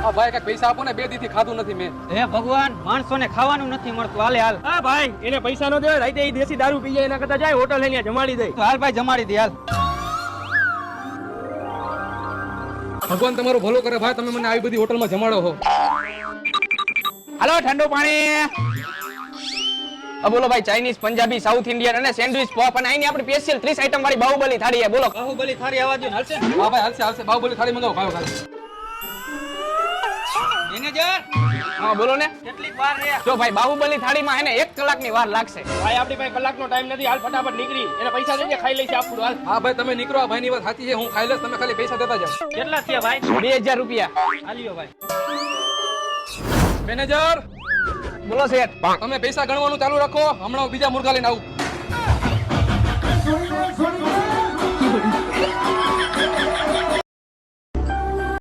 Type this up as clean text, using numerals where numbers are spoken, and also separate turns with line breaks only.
હા ભાઈ કઈ પૈસા આપો ને, 2 દી થી ખાધું નથી મેં.
હે ભગવાન, માણસોને ખાવાનું નથી મળતું. હાલે હાલ.
હા ભાઈ, એને પૈસા નો દેવાય, રાતે ઈ દેશી દારૂ પી જાય એના કરતા જાય હોટલ લઈને જમાડી દે.
તો હાલ ભાઈ, જમાડી દે હાલ.
ભગવાન તમારું ભલું કરે ભાઈ, તમે મને આવી બધી હોટલમાં જમાડો છો.
હાલો ઠંડુ પાણી. બોલો ભાઈ, ચાઇનીઝ, પંજાબી, સાઉથ ઇન્ડિયન અને સેન્ડવિચ પોપ અને અહીંની આપણી સ્પેશિયલ 30 આઈટમ વાળી બાહુબલી થાળી છે. બોલો.
બાહુબલી થાળી આવા દો ને, હાલશે?
હા ભાઈ હાલશે હાલશે, બાહુબલી થાળી મંગાવો ભાઈ ખાલી.
મેનેજર,
હા બોલો ને.
કેટલીક વાર રે?
જો ભાઈ, બાહુબલી થાળીમાં એને 1 કલાકની વાર લાગશે.
ભાઈ આપણી પાસે કલાકનો ટાઈમ નથી, હાલ ફટાફટ નીકળી. એને પૈસા દેજે, ખાઈ લઈશ આપણું. હાલ.
હા ભાઈ તમે નીકળો, આ ભાઈની વાત સાચી છે, હું ખાઈ લઈશ, તમે ખાલી પૈસા દેતા જાઓ.
કેટલા થયા ભાઈ?
2000 રૂપિયા.
હાલ્યો ભાઈ.
મેનેજર
બોલો શેઠ.
તમે પૈસા ગણવાનું ચાલુ રાખો, હમણાં હું બીજા મુર્ગા લઈને આવું.